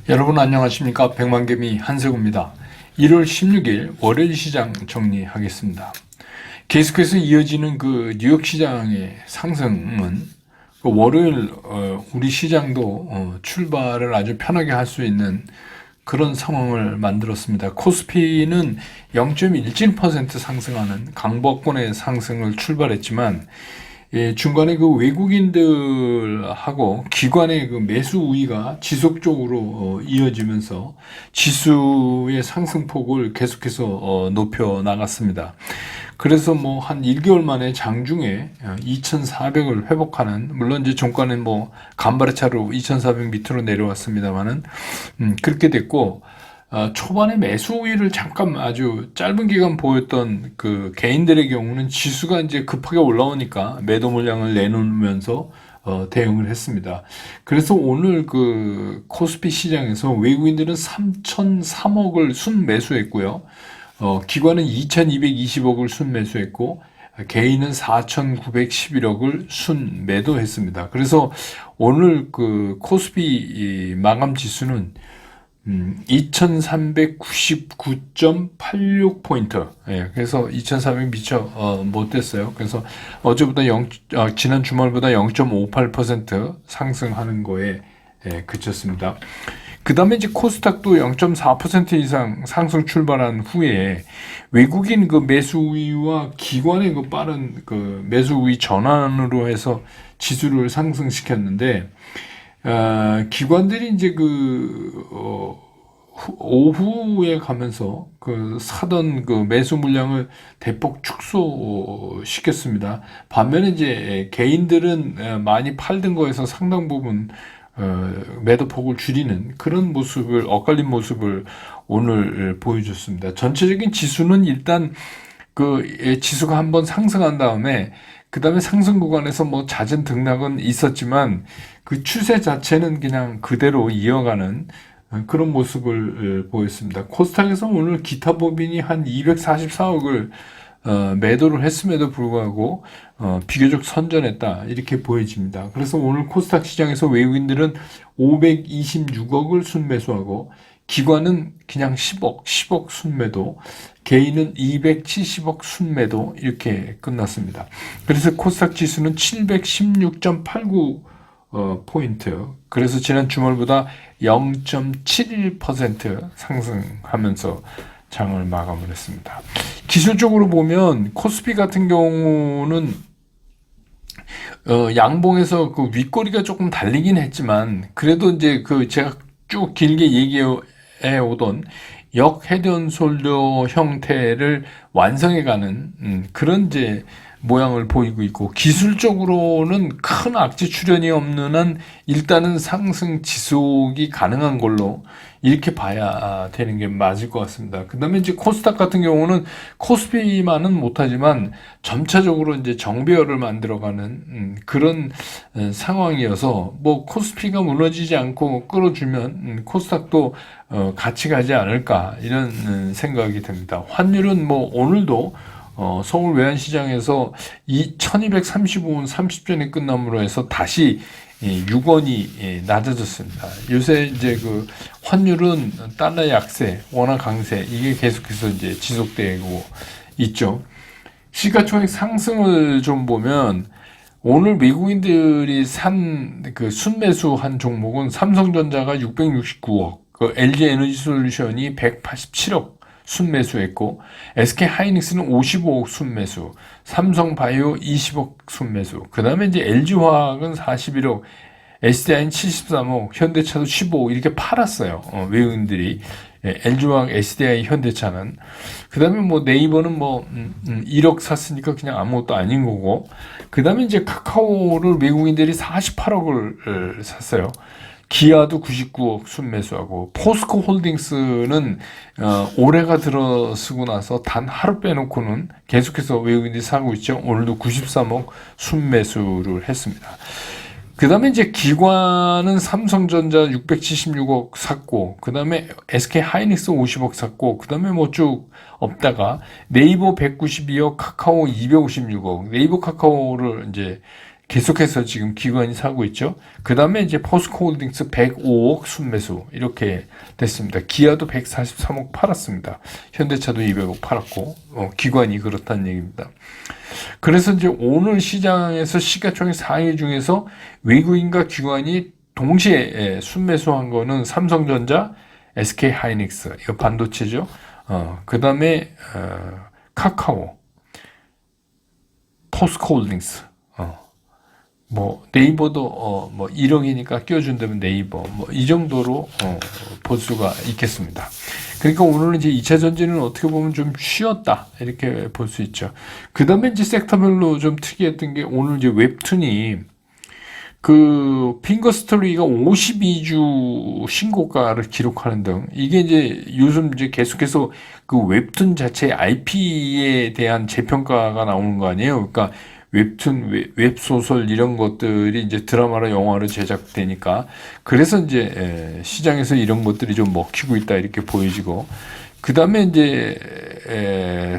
여러분 안녕하십니까? 백만개미 한세구입니다. 1월 16일 월요일 시장 정리하겠습니다. 계속해서 이어지는 그 뉴욕 시장의 상승은 그 월요일 우리 시장도 출발을 아주 편하게 할 수 있는 그런 상황을 만들었습니다. 코스피는 0.17% 상승하는 강보권의 상승을 출발했지만 중간에 그 외국인들하고 기관의 그 매수 우위가 지속적으로 이어지면서 지수의 상승폭을 계속해서 높여 나갔습니다. 그래서 뭐 한 1개월 만에 장중에 2,400을 회복하는, 물론 이제 종가는 뭐 간발의 차로 2,400 밑으로 내려왔습니다만은 그렇게 됐고, 초반에 매수 우위를 잠깐 아주 짧은 기간 보였던 그 개인들의 경우는 지수가 이제 급하게 올라오니까 매도 물량을 내놓으면서 대응을 했습니다. 그래서 오늘 그 코스피 시장에서 외국인들은 3,003억을 순매수했고요. 기관은 2,220억을 순매수했고, 개인은 4,911억을 순매도했습니다. 그래서 오늘 그 코스피 마감 지수는 2399.86포인트. 예, 그래서 2400 미처, 못 됐어요. 그래서 어제보다 지난 주말보다 0.58% 상승하는 거에, 그쳤습니다. 그 다음에 이제 코스닥도 0.4% 이상 상승 출발한 후에 외국인 그 매수 우위와 기관의 그 빠른 그 매수 우위 전환으로 해서 지수를 상승시켰는데, 기관들이 이제 오후에 가면서 그 사던 그 매수 물량을 대폭 축소시켰습니다. 반면에 이제 개인들은 많이 팔던 거에서 상당 부분 매도폭을 줄이는 그런 모습을, 엇갈린 모습을 오늘 보여줬습니다. 전체적인 지수는 일단 지수가 한번 상승한 다음에 그 다음에 상승 구간에서 뭐 잦은 등락은 있었지만 그 추세 자체는 그냥 그대로 이어가는 그런 모습을 보였습니다. 코스닥에서 오늘 기타 법인이 한 244억을 매도를 했음에도 불구하고 비교적 선전했다, 이렇게 보여집니다. 그래서 오늘 코스닥 시장에서 외국인들은 526억을 순매수하고 기관은 그냥 10억 순매도, 개인은 270억 순매도, 이렇게 끝났습니다. 그래서 코스닥 지수는 716.89 포인트. 그래서 지난 주말보다 0.71% 상승하면서 장을 마감을 했습니다. 기술적으로 보면 코스피 같은 경우는 양봉에서 그 윗꼬리가 조금 달리긴 했지만 그래도 이제 그 제가 쭉 길게 얘기해 오던 역헤드앤숄더 형태를 완성해가는 그런 이제 모양을 보이고 있고, 기술적으로는 큰 악재 출현이 없는 한 일단은 상승 지속이 가능한 걸로 이렇게 봐야 되는 게 맞을 것 같습니다. 그 다음에 이제 코스닥 같은 경우는 코스피만은 못하지만 점차적으로 이제 정배열을 만들어가는 그런 상황이어서, 뭐 코스피가 무너지지 않고 끌어주면 코스닥도 같이 가지 않을까, 이런 생각이 듭니다. 환율은 뭐 오늘도 서울 외환시장에서 1235원 30전에 끝남으로 해서 다시 6원이 낮아졌습니다. 요새 이제 그 환율은 달러 약세, 원화 강세, 이게 계속해서 이제 지속되고 있죠. 시가총액 상승을 좀 보면 오늘 외국인들이 그 순매수한 종목은 삼성전자가 669억, 그 LG에너지솔루션이 187억 순매수했고, SK하이닉스는 55억 순매수, 삼성바이오 20억 순매수, 그 다음에 이제 LG화학은 41억, SDI는 73억, 현대차도 15억, 이렇게 팔았어요. 외국인들이. LG화학, SDI, 현대차는. 그 다음에 뭐 네이버는 뭐 1억 샀으니까 그냥 아무것도 아닌 거고, 그 다음에 이제 카카오를 외국인들이 48억을 샀어요. 기아도 99억 순매수하고, 포스코 홀딩스는 올해가 들어서고 나서 단 하루 빼놓고는 계속해서 외국인들이 사고 있죠. 오늘도 93억 순매수를 했습니다. 그 다음에 이제 기관은 삼성전자 676억 샀고, 그 다음에 SK하이닉스 50억 샀고, 그 다음에 뭐 쭉 없다가 네이버 192억, 카카오 256억, 네이버 카카오를 이제 계속해서 지금 기관이 사고 있죠. 그 다음에 이제 포스코홀딩스 105억 순매수 이렇게 됐습니다. 기아도 143억 팔았습니다. 현대차도 200억 팔았고 기관이 그렇다는 얘기입니다. 그래서 이제 오늘 시장에서 시가총액 상위 중에서 외국인과 기관이 동시에 순매수한 거는 삼성전자, SK하이닉스 이거 반도체죠. 그 다음에 카카오, 포스코홀딩스. 뭐 네이버도 뭐 1억이니까 끼워준다면 네이버 뭐 이 정도로 볼 수가 있겠습니다. 그러니까 오늘은 이제 2차 전지는 어떻게 보면 좀 쉬었다 이렇게 볼 수 있죠. 그 다음에 이제 섹터별로 좀 특이했던 게 오늘 이제 웹툰이 그 핑거스토리가 52주 신고가를 기록하는 등 이게 이제 요즘 이제 계속해서 그 웹툰 자체 IP에 대한 재평가가 나오는 거 아니에요. 그러니까 웹툰, 웹소설 이런 것들이 이제 드라마나 영화로 제작되니까 그래서 이제 시장에서 이런 것들이 좀 먹히고 있다 이렇게 보여지고 그 다음에 이제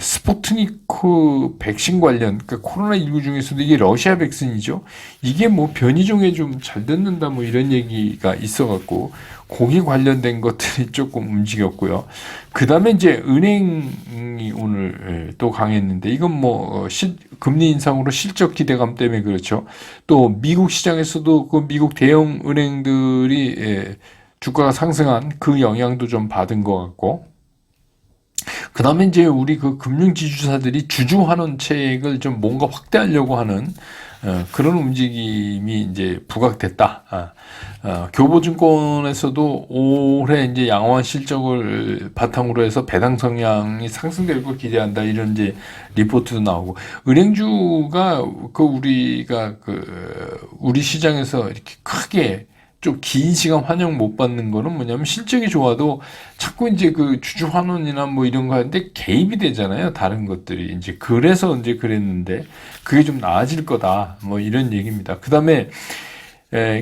스푸트니크 백신 관련 그러니까 코로나19 중에서도 이게 러시아 백신이죠. 이게 뭐 변이종에 좀 잘 듣는다 뭐 이런 얘기가 있어갖고 거기 관련된 것들이 조금 움직였고요. 그 다음에 이제 은행이 오늘 또 강했는데 이건 뭐 금리 인상으로 실적 기대감 때문에 그렇죠. 또 미국 시장에서도 그 미국 대형 은행들이 주가가 상승한 그 영향도 좀 받은 것 같고 그 다음에 이제 우리 그 금융지주사들이 주주환원책을 좀 뭔가 확대하려고 하는 그런 움직임이 이제 부각됐다. 교보증권에서도 올해 이제 양호한 실적을 바탕으로 해서 배당 성향이 상승될 걸 기대한다. 이런 이제 리포트도 나오고 은행주가 그 우리가 우리 시장에서 이렇게 크게 좀 긴 시간 환영 못 받는 거는 뭐냐면 실적이 좋아도 자꾸 이제 그 주주 환원이나 뭐 이런 거 하는데 개입이 되잖아요. 다른 것들이 이제 그래서 이제 그랬는데 그게 좀 나아질 거다. 뭐 이런 얘기입니다. 그 다음에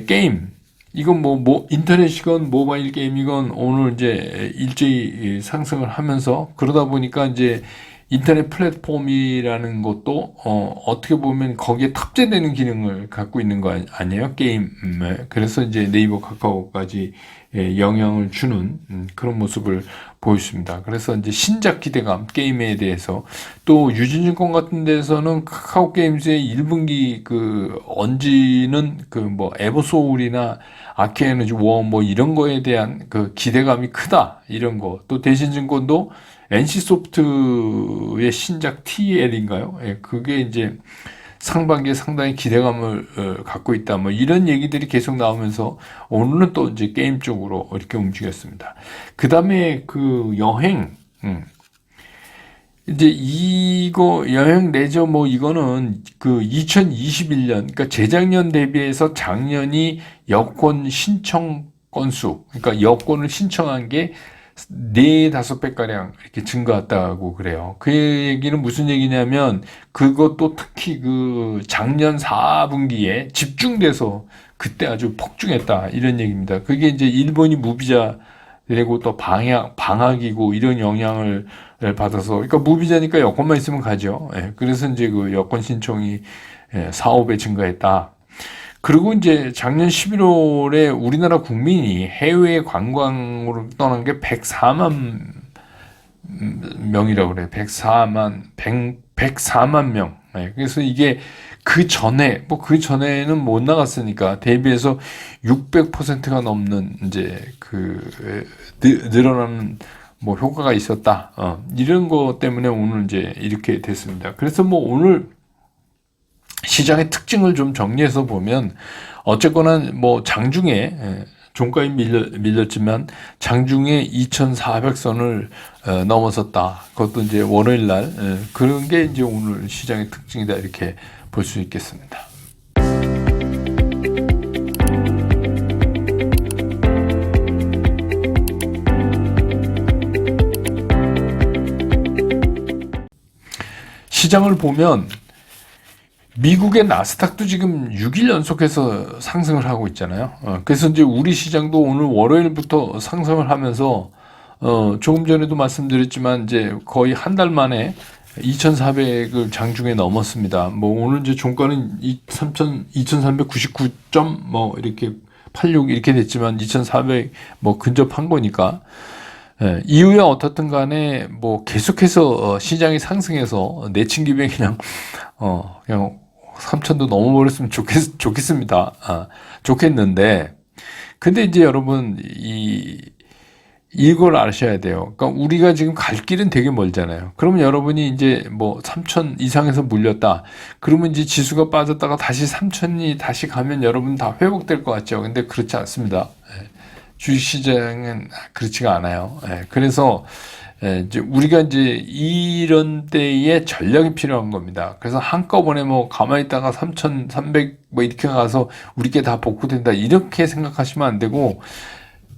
게임 이건 뭐 인터넷이건 모바일 게임이건 오늘 이제 일제히 상승을 하면서 그러다 보니까 이제 인터넷 플랫폼이라는 것도 어떻게 보면 거기에 탑재되는 기능을 갖고 있는 거 아니에요? 게임에. 그래서 이제 네이버, 카카오까지 영향을 주는 그런 모습을 보였습니다. 그래서 이제 신작 기대감 게임에 대해서 또 유진증권 같은 데서는 카카오 게임즈의 1분기 그 언지는 그 뭐 에버소울이나 아케에너지 원 뭐 이런 거에 대한 그 기대감이 크다 이런 거 또 대신증권도 NC소프트의 신작 TL인가요? 예, 그게 이제 상반기에 상당히 기대감을 갖고 있다. 뭐 이런 얘기들이 계속 나오면서 오늘은 또 이제 게임 쪽으로 이렇게 움직였습니다. 그 다음에 그 여행, 이제 이거 여행 레저 뭐 이거는 그 2021년, 그러니까 재작년 대비해서 작년이 여권 신청 건수, 그러니까 여권을 신청한 게 4~5배가량 이렇게 증가했다고 그래요. 그 얘기는 무슨 얘기냐면 그것도 특히 그 작년 4분기에 집중돼서 그때 아주 폭증했다 이런 얘기입니다. 그게 이제 일본이 무비자 되고 또 방학이고 이런 영향을 받아서 그러니까 무비자니까 여권만 있으면 가죠. 그래서 이제 그 여권 신청이 4~5배 증가했다. 그리고 이제 작년 11월에 우리나라 국민이 해외 관광으로 떠난 게 104만 명이라고 그래요. 104만 명. 그래서 이게 그 전에는 못 나갔으니까 대비해서 600%가 넘는 이제 늘어나는 뭐 효과가 있었다. 이런 거 때문에 오늘 이제 이렇게 됐습니다. 그래서 뭐 오늘 시장의 특징을 좀 정리해서 보면 어쨌거나 뭐 장중에 종가에 밀렸지만 장중에 2,400선을 넘어섰다. 그것도 이제 월요일 날 그런 게 이제 오늘 시장의 특징이다 이렇게 볼 수 있겠습니다. 시장을 보면 미국의 나스닥도 지금 6일 연속해서 상승을 하고 있잖아요. 그래서 이제 우리 시장도 오늘 월요일부터 상승을 하면서 조금 전에도 말씀드렸지만 이제 거의 한 달 만에 2,400을 장중에 넘었습니다. 뭐 오늘 이제 종가는 2,399점 뭐 이렇게 86 이렇게 됐지만 2,400 뭐 근접한 거니까. 예, 이후에 어떻든 간에 뭐 계속해서 시장이 상승해서 내친김에 그냥 3,000도 넘어버렸으면 좋겠습니다. 좋겠는데 근데 이제 여러분 이걸 아셔야 돼요. 그러니까 우리가 지금 갈 길은 되게 멀잖아요. 그러면 여러분이 이제 뭐 3,000 이상에서 물렸다. 그러면 이제 지수가 빠졌다가 다시 3,000이 다시 가면 여러분 다 회복될 것 같죠. 근데 그렇지 않습니다. 주식시장은 그렇지가 않아요. 그래서 이제 우리가 이제 이런 때에 전략이 필요한 겁니다. 그래서 한꺼번에 뭐 가만히 있다가 3,300 뭐 이렇게 가서 우리께 다 복구된다 이렇게 생각하시면 안 되고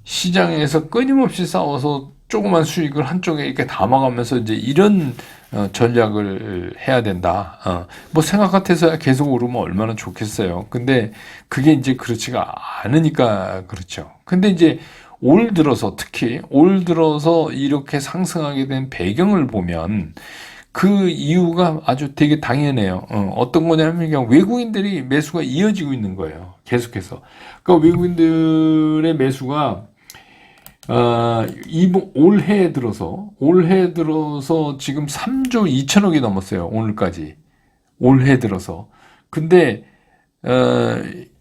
시장에서 끊임없이 싸워서 조그만 수익을 한쪽에 이렇게 담아가면서 이제 이런 전략을 해야 된다. 뭐 생각 같아서야 계속 오르면 얼마나 좋겠어요. 근데 그게 이제 그렇지가 않으니까 그렇죠. 근데 이제 올 들어서 특히 올 들어서 이렇게 상승하게 된 배경을 보면 그 이유가 아주 되게 당연해요. 어떤 거냐면 그냥 외국인들이 매수가 이어지고 있는 거예요. 계속해서. 그러니까 외국인들의 매수가 올해 들어서 지금 3조 2천억이 넘었어요. 오늘까지. 올해 들어서. 근데,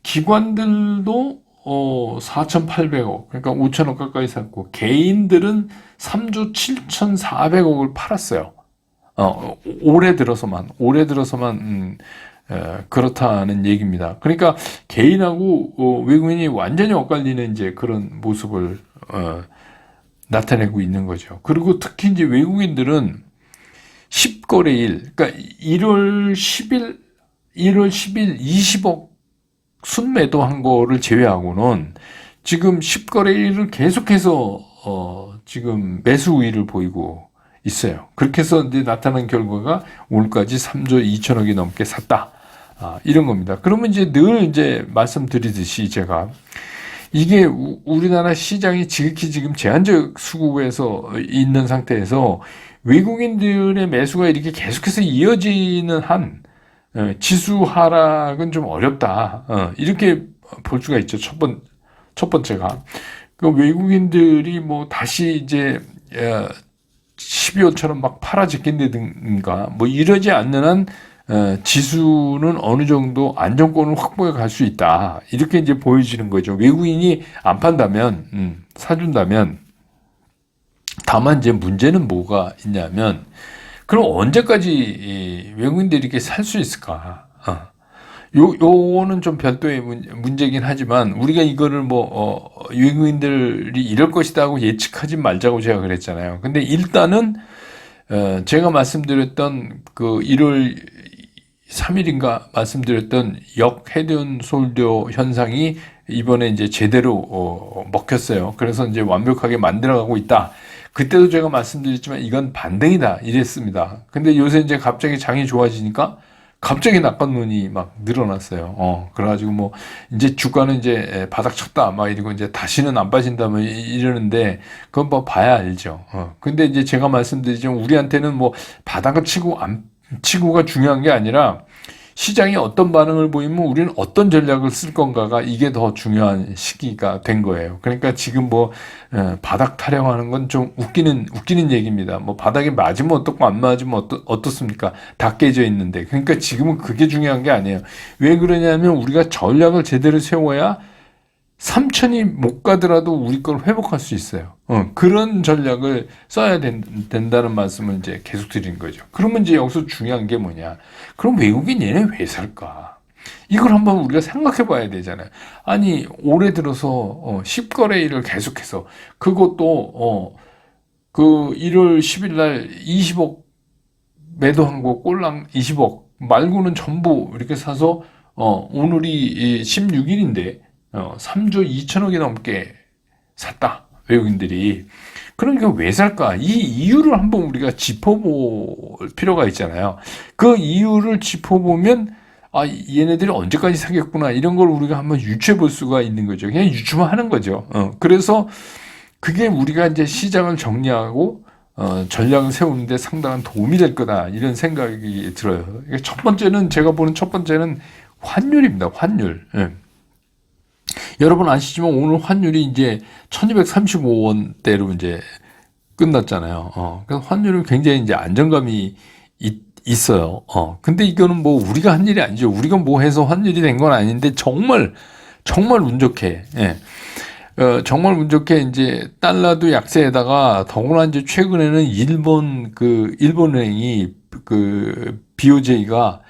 기관들도, 4,800억, 그러니까 5천억 가까이 샀고, 개인들은 3조 7,400억을 팔았어요. 올해 들어서만, 그렇다는 얘기입니다. 그러니까 개인하고 외국인이 완전히 엇갈리는 이제 그런 모습을 나타내고 있는 거죠. 그리고 특히 이제 외국인들은 10거래일, 그러니까 1월 10일 20억 순매도한 거를 제외하고는 지금 10거래일을 계속해서 지금 매수 우위를 보이고 있어요. 그렇게 해서 이제 나타난 결과가 오늘까지 3조 2천억이 넘게 샀다. 이런 겁니다. 그러면 이제 늘 이제 말씀드리듯이 제가 이게 우리나라 시장이 지극히 지금 제한적 수급에서 있는 상태에서 외국인들의 매수가 이렇게 계속해서 이어지는 한 지수 하락은 좀 어렵다. 이렇게 볼 수가 있죠. 첫 번째가. 그 외국인들이 뭐 다시 이제 12월처럼 막 팔아짓긴다든가 뭐 이러지 않는 한 지수는 어느 정도 안정권을 확보해 갈 수 있다. 이렇게 이제 보여지는 거죠. 외국인이 안 판다면, 사준다면. 다만 이제 문제는 뭐가 있냐면, 그럼 언제까지 외국인들이 이렇게 살 수 있을까? 요거는 좀 별도의 문제긴 하지만, 우리가 이거를 외국인들이 이럴 것이다 하고 예측하지 말자고 제가 그랬잖아요. 근데 일단은, 제가 말씀드렸던 그 1월 3일인가 말씀드렸던 역헤드앤 숄더 현상이 이번에 이제 제대로 먹혔어요. 그래서 이제 완벽하게 만들어가고 있다. 그때도 제가 말씀드렸지만 이건 반등이다 이랬습니다. 근데 요새 이제 갑자기 장이 좋아지니까 갑자기 낙관론이 막 늘어났어요. 그래가지고 뭐 이제 주가는 이제 바닥 쳤다 막 이러고 이제 다시는 안 빠진다 뭐 이러는데 그건 뭐 봐야 알죠. 근데 이제 제가 말씀드리지만 우리한테는 뭐 바닥을 치고 안 치고가 중요한 게 아니라 시장이 어떤 반응을 보이면 우리는 어떤 전략을 쓸 건가가 이게 더 중요한 시기가 된 거예요. 그러니까 지금 뭐 바닥 타령하는 건 좀 웃기는 얘기입니다. 뭐 바닥에 맞으면 어떻고 안 맞으면 어떻습니까? 다 깨져 있는데. 그러니까 지금은 그게 중요한 게 아니에요. 왜 그러냐면 우리가 전략을 제대로 세워야 3천이 못 가더라도 우리 걸 회복할 수 있어요. 그런 전략을 써야 된다는 말씀을 이제 계속 드리는 거죠. 그러면 이제 여기서 중요한 게 뭐냐. 그럼 외국인 얘네 왜 살까? 이걸 한번 우리가 생각해 봐야 되잖아요. 아니, 올해 들어서 10거래일을 계속해서 그것도 그 1월 10일 날 20억 매도한 거 꼴랑 20억 말고는 전부 이렇게 사서 오늘이 16일인데 3조 2천억이 넘게 샀다. 외국인들이. 그러니까 왜 살까? 이 이유를 한번 우리가 짚어볼 필요가 있잖아요. 그 이유를 짚어보면 얘네들이 언제까지 사겠구나. 이런 걸 우리가 한번 유추해 볼 수가 있는 거죠. 그냥 유추만 하는 거죠. 그래서 그게 우리가 이제 시장을 정리하고 전략을 세우는데 상당한 도움이 될 거다 이런 생각이 들어요. 첫 번째는 제가 보는 첫 번째는 환율입니다. 환율. 예. 여러분 아시지만 오늘 환율이 이제 1235원대로 이제 끝났잖아요. 그래서 환율은 굉장히 이제 안정감이 있어요. 근데 이거는 뭐 우리가 한 일이 아니죠. 우리가 뭐 해서 환율이 된 건 아닌데 정말 운 좋게, 예. 정말 운 좋게 이제 달러도 약세에다가 더구나 이제 최근에는 일본은행이 BOJ가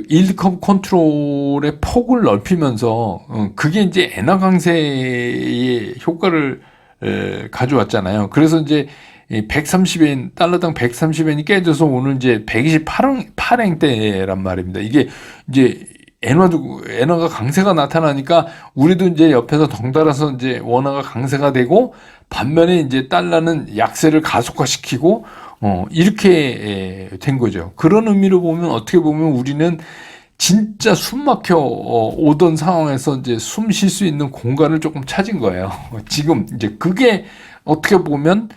일드 커브 컨트롤의 폭을 넓히면서 그게 이제 엔화 강세의 효과를 가져왔잖아요. 그래서 이제 130엔 달러당 130엔이 깨져서 오늘 이제 128엔대란 말입니다. 이게 이제 엔화가 강세가 나타나니까 우리도 이제 옆에서 덩달아서 이제 원화가 강세가 되고 반면에 이제 달러는 약세를 가속화시키고 이렇게 된 거죠. 그런 의미로 보면 어떻게 보면 우리는 진짜 숨 막혀 오던 상황에서 이제 숨 쉴 수 있는 공간을 조금 찾은 거예요. 지금 이제 그게 어떻게 보면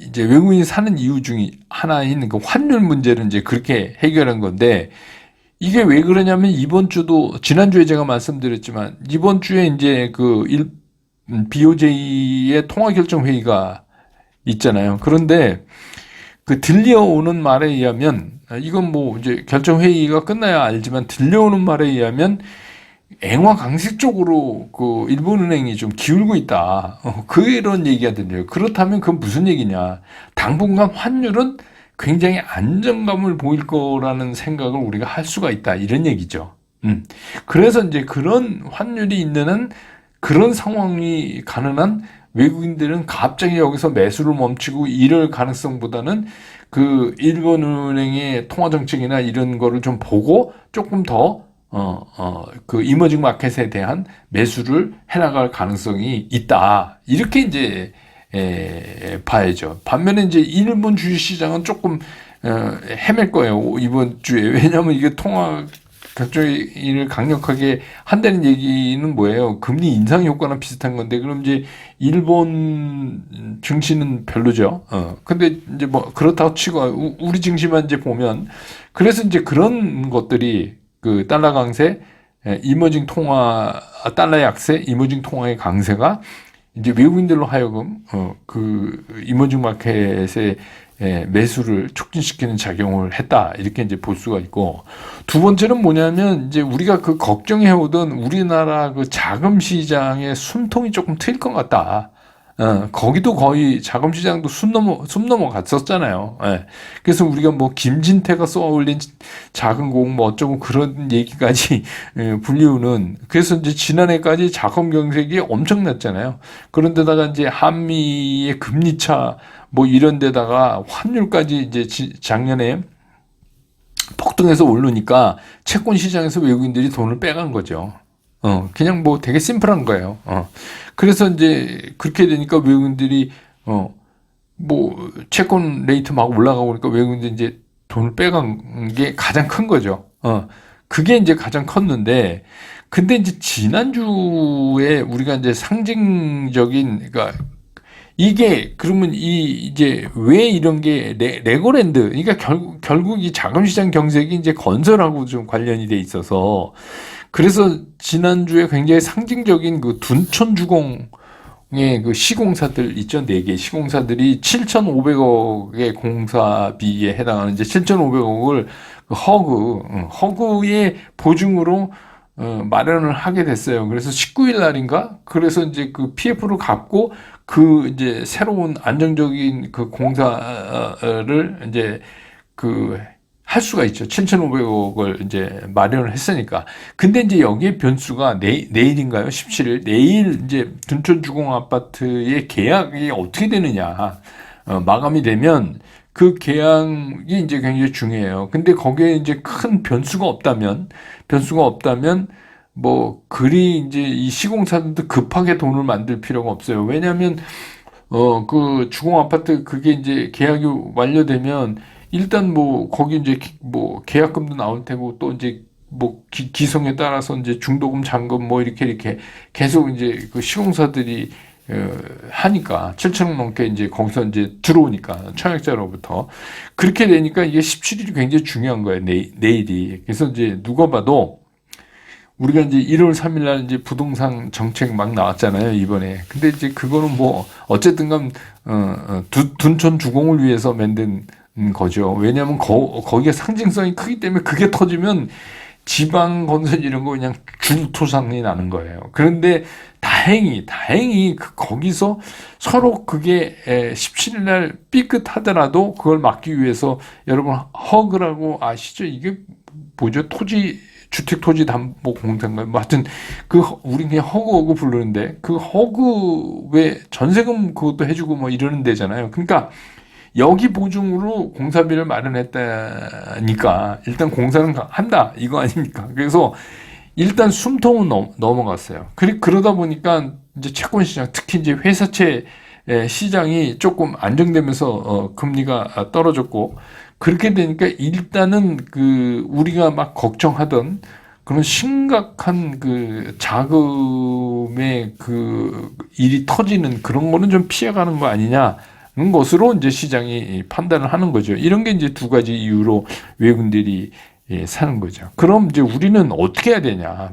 이제 외국인이 사는 이유 중에 하나인 그 환율 문제를 이제 그렇게 해결한 건데, 이게 왜 그러냐면 이번 주도, 지난주에 제가 말씀드렸지만, 이번 주에 이제 BOJ의 통화결정회의가 있잖아요. 그런데 들려오는 말에 의하면, 이건 뭐 이제 결정회의가 끝나야 알지만, 들려오는 말에 의하면, 엔화 강세 쪽으로 일본은행이 좀 기울고 있다. 그런 얘기가 들려요. 그렇다면 그건 무슨 얘기냐. 당분간 환율은 굉장히 안정감을 보일 거라는 생각을 우리가 할 수가 있다. 이런 얘기죠. 그래서 이제 그런 환율이 있는 한, 그런 상황이 가능한 외국인들은 갑자기 여기서 매수를 멈추고 이럴 가능성보다는 일본은행의 통화정책이나 이런 거를 좀 보고 조금 더 이머징 마켓에 대한 매수를 해나갈 가능성이 있다. 이렇게 이제, 봐야죠. 반면에 이제 일본 주식시장은 조금, 헤맬 거예요. 이번 주에. 왜냐하면 이게 통화 결정을 강력하게 한다는 얘기는 뭐예요? 금리 인상 효과랑 비슷한 건데, 그럼 이제 일본 증시는 별로죠. 근데 이제 뭐 그렇다고 치고 우리 증시만 이제 보면, 그래서 이제 그런 것들이 달러 강세, 달러 약세, 이머징 통화의 강세가 이제 외국인들로 하여금, 이머징 마켓의 매수를 촉진시키는 작용을 했다. 이렇게 이제 볼 수가 있고. 두 번째는 뭐냐면, 이제 우리가 걱정해오던 우리나라 자금 시장의 숨통이 조금 트일 것 같다. 거기도 거의 자금시장도 숨 넘어갔었잖아요. 예. 그래서 우리가 뭐 김진태가 쏘아올린 작은 공 뭐 어쩌고 그런 얘기까지 불리우는, 그래서 이제 지난해까지 자금 경색이 엄청났잖아요. 그런데다가 이제 한미의 금리차 뭐 이런 데다가 환율까지 이제 작년에 폭등해서 오르니까 채권 시장에서 외국인들이 돈을 빼간 거죠. 그냥 뭐 되게 심플한 거예요. 그래서 이제 그렇게 되니까 외국인들이, 뭐 채권 레이트 막 올라가고 그러니까 외국인들이 이제 돈을 빼간 게 가장 큰 거죠. 그게 이제 가장 컸는데, 근데 이제 지난주에 우리가 이제 상징적인, 그러니까 이게 그러면 이제 왜 이런 게 레고랜드, 그러니까 결국 이 자금시장 경색이 이제 건설하고 좀 관련이 돼 있어서, 그래서 지난주에 굉장히 상징적인 둔촌주공의 시공사들 있죠. 4개 시공사들이 7,500억의 공사비에 해당하는 이제 7,500억을 허그의 보증으로 마련을 하게 됐어요. 그래서 19일 날인가? 그래서 이제 PF를 갚고 이제 새로운 안정적인 공사를 이제 할 수가 있죠. 7,500억을 이제 마련을 했으니까. 근데 이제 여기에 변수가 내일인가요? 17일. 내일 이제 둔촌주공 아파트의 계약이 어떻게 되느냐. 마감이 되면 그 계약이 이제 굉장히 중요해요. 근데 거기에 이제 큰 변수가 없다면 뭐 그리 이제 이 시공사들도 급하게 돈을 만들 필요가 없어요. 왜냐하면 주공 아파트 그게 이제 계약이 완료되면 일단 뭐 거기 이제 뭐 계약금도 나올 테고 또 이제 뭐 기성에 따라서 이제 중도금 잔금 뭐 이렇게 계속 이제 시공사들이 하니까 7천억 넘게 이제 거기서 이제 들어오니까 청약자로부터 그렇게 되니까 이게 17일이 굉장히 중요한 거예요. 내일이. 그래서 이제 누가 봐도 우리가 이제 1월 3일 날 이제 부동산 정책 막 나왔잖아요, 이번에. 근데 이제 그거는 뭐 어쨌든 간 둔촌 주공을 위해서 만든 거죠. 왜냐하면 거기가 상징성이 크기 때문에 그게 터지면 지방 건설 이런 거 그냥 줄토상이 나는 거예요. 그런데 다행히 거기서 서로 그게 17일 날 삐끗하더라도 그걸 막기 위해서 여러분 허그라고 아시죠? 이게 뭐죠? 주택토지담보공사인가요? 뭐 하여튼 우리 그냥 허그 부르는데 그 허그 왜 전세금 그것도 해주고 뭐 이러는 데잖아요. 그러니까 여기 보증으로 공사비를 마련했다니까 일단 공사는 한다 이거 아닙니까? 그래서 일단 숨통은 넘어갔어요. 그러다 보니까 이제 채권 시장, 특히 이제 회사채 시장이 조금 안정되면서 금리가 떨어졌고 그렇게 되니까 일단은 우리가 막 걱정하던 그런 심각한 자금의 일이 터지는 그런 거는 좀 피해가는 거 아니냐. 는 것으로 이제 시장이 판단을 하는 거죠. 이런 게 이제 두 가지 이유로 외국인들이 사는 거죠. 그럼 이제 우리는 어떻게 해야 되냐?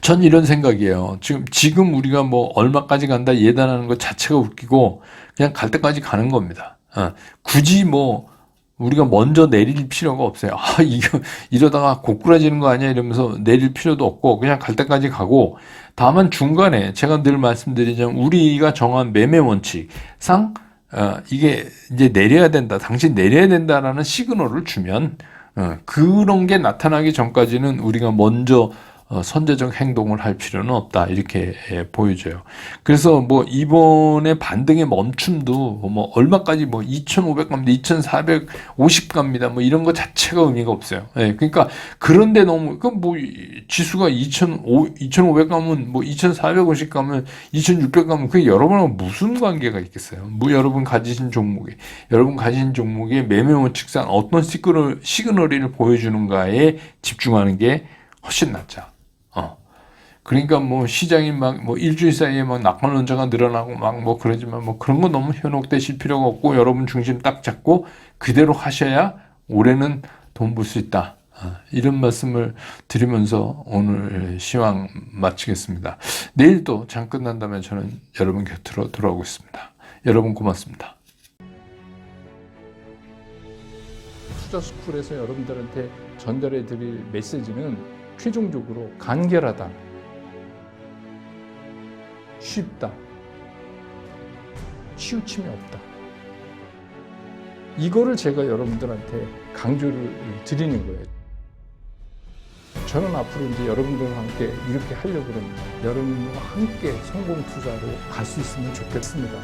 전 이런 생각이에요. 지금 우리가 뭐 얼마까지 간다 예단하는 것 자체가 웃기고 그냥 갈 때까지 가는 겁니다. 굳이 뭐 우리가 먼저 내릴 필요가 없어요. 이거 이러다가 고꾸라지는 거 아니야 이러면서 내릴 필요도 없고 그냥 갈 때까지 가고 다만 중간에 제가 늘 말씀드리자면 우리가 정한 매매 원칙상 이게 이제 내려야 된다. 당신 내려야 된다라는 시그널을 주면 그런 게 나타나기 전까지는 우리가 먼저 선제적 행동을 할 필요는 없다 이렇게 보여져요. 그래서 뭐 이번에 반등의 멈춤도 뭐 얼마까지 뭐 2,500 갑니다, 2,450 갑니다, 뭐 이런 거 자체가 의미가 없어요. 그러니까 그런데 너무 뭐 지수가 2,500 가면 뭐 2,450 가면 2,600 가면 그게 여러분하고 무슨 관계가 있겠어요? 뭐 여러분 가지신 종목에 매매 원칙상 어떤 시그널을 보여주는가에 집중하는 게 훨씬 낫죠. 그러니까 뭐 시장이 막 뭐 일주일 사이에 막 낙관 원자가 늘어나고 막 뭐 그러지만 뭐 그런 거 너무 현혹되실 필요가 없고 여러분 중심 딱 잡고 그대로 하셔야 올해는 돈 벌 수 있다. 이런 말씀을 드리면서 오늘 시황 마치겠습니다. 내일 또 장 끝난다면 저는 여러분 곁으로 돌아오겠습니다. 여러분 고맙습니다. 투자스쿨에서 여러분들한테 전달해 드릴 메시지는 최종적으로 간결하다, 쉽다, 치우침이 없다. 이거를 제가 여러분들한테 강조를 드리는 거예요. 저는 앞으로 이제 여러분들과 함께 이렇게 하려고 합니다. 여러분과 함께 성공 투자로 갈 수 있으면 좋겠습니다.